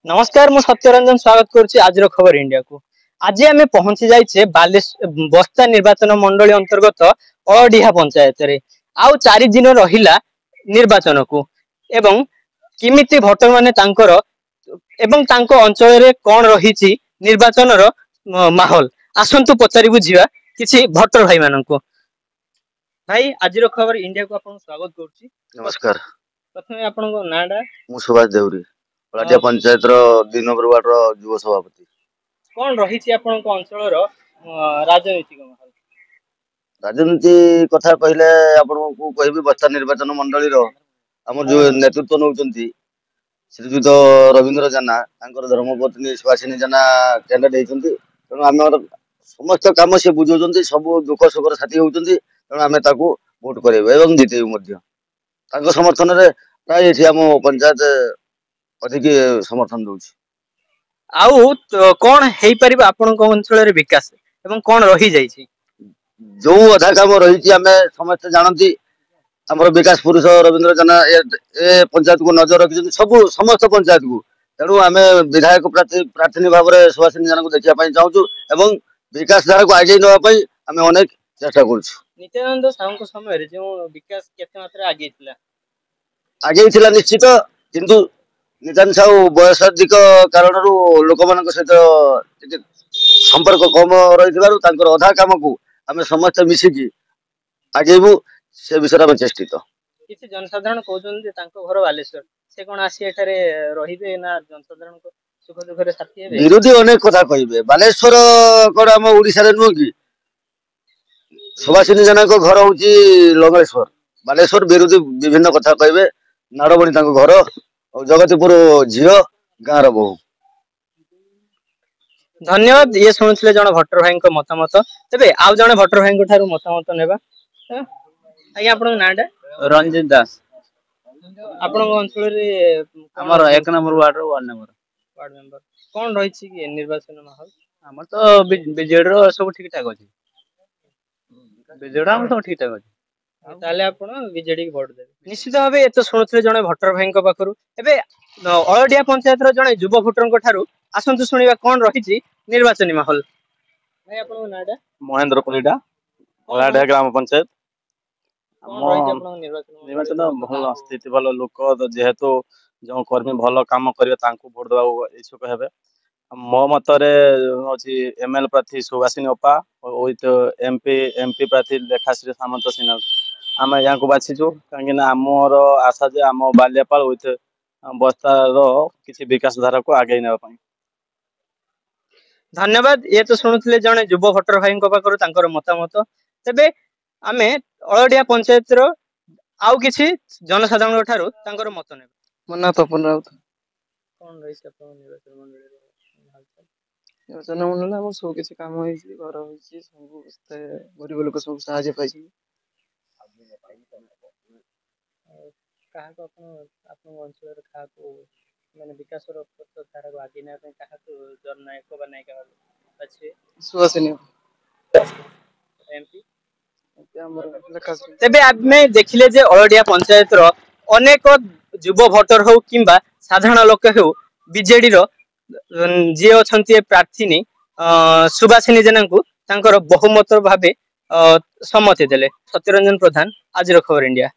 नमस्कार मु सत्यरंजन स्वागत करुच्ची आज खबर इंडिया को। आज आम पहुंची जाइए बस्ता निर्वाचन मंडली अंतर्गत अड़िहा पंचायत रे आउ 4 दिन रहिला निर्वाचन को एवं किमिति भोटर माने तांकर एवं तांको अंचल रे कोन रहिछि निर्वाचन रो माहौल आसंतु पचारि बुझिबा किछि भोटर भाई मानको। भाई आज खबर इंडिया को आपन स्वागत करुच्ची। नमस्कार। प्रथमे आपन को नाडा मु सुभाष देउरी पलाटिया पंचायत रो 2 नंबर वार्ड रो युव सभापति। कोन रहिछि आपन को अंचल रो राजनीतिक माहौल? राजनीति कथा कहले आपन को कहबी बस्ता निर्वाचन मंडली रो हमर जो नेतृत्व नउचंती श्रीजुत रविंद्र जाना तांकर धर्मपत्नी सुहासिनी जाना कैंडिडेट हेचंती तनो हमर समस्त काम से बुझौचंती सब दुख सुख साथी होचंती तनो हमें ताको वोट करेबे एवं जितेबे मध्य तांको समर्थन रे प्राय एठी हम पंचायत अधिक समर्थन दउछि। आउ कोन हेई परिबा आपन को अंचल रे विकास एवं कोन रही जाइछि जो अधा काम रही हमें समस्त जानती आमर विकास पुरुष रविंद्र जाना ए पंचायत को नजर रखी सब समस्त पंचायत को तेणु आम विधायक प्रार्थी भाव में सुहासिनी जाना को देखा चाहूँ एवं विकास धारा को आगे नापी आम अनेक चेष्टा कर नित्यानंद साहू समय जो विकास केते मात्रा आगे निश्चित किंतु नित्यानंद साहू बयस अधिक कारण लोक मान सहित संपर्क कम रही अधा काम को आम समस्त मिसिकी आगेबू से विषय में चेष्टित। किसी जनसाधारण कहउछन तांको घर बालेश्वर से कोन आसी एठारे रहिबे ना जनसाधारण को सुख दुख रे साथी हेबे? विरोधी अनेक कथा कहिबे बालेश्वर कोड हम ओडिसा रे नु की सुभासिनी जना को घर होची लंगेश्वर बालेश्वर विरोधी विभिन्न कथा कहिबे नाडबणी तांको घर और जगतपुर झियो गाँव बहु। धन्यवाद। ये शुणुले जन भट्टर भाई मतामत तेरे आउ जन भट्टर भाई मतामत नेबा। आज्ञा आपन नाडा रंजित दास आपन अंचल रे हमर 1 नंबर वार्ड मेंबर कोन रहिछि कि निर्वाचन माहौल? हमर तो बीजेडी रो सब ठीक ठाक अछि बीजेडी हम तो ठीक ठाक अछि ताले आपण बीजेडी के वोट देबे निश्चित भाबे एतो शुणुले जने भट्टर भाई पाखरु एबे अळडिया पंचायत रो जने युवा भोटर को ठारू आसंतु सुनिबा कोन रहिछि निर्वाचन माहौल। भाई आपण नाडा महेंद्र परिडा अळडिया ग्राम पंचायत निर्वाचन भल स्थिति भल लोक जेहेतु जो कर्मी भल काम करिवे तांको वोट देबा इच्छुक हेबे मो मतरे अछि एमएल प्रार्थी सुभासिनी अपा विथ एमपी प्रार्थी लेखाश्री सामंत सिन्हा आम यहाँ को बाछीचु कहीं आमर आशा जे आम बाल्यापाल विथ बस्तार किसी विकास धारा को आगे ना। धन्यवाद। ये तो शुणुले जने युवा भोटर भाई पाखरु तांकर मतामत तेबे आमे अळडिया पंचायत रो आउ किछि जनसाधारण ठारू तांकर मत नेबे। मन्ना तपन राउत कोन रहिछ अपन निर्वाचन मंडली रो निर्वाचन मंडली हम सब किछि काम होइछि घर होइछि सब गरीब लोक सब सहायता पाइछि कहा को अपन अंचल रे कहा को माने विकास रो धारा को आगे ना कहा को जननायक बनायका अछि सुहासिनी एमपी तेबे आमे देखिले जे अळडिया पंचायत रो अनेक युवा भोटर हो किंबा साधारण लोक हो बीजेडी रो जे अछंती प्रार्थीनी सुभासिनी जना को तांकर बहुमत भाबे सम्मति देले। सत्यरंजन प्रधान आज खबर इंडिया।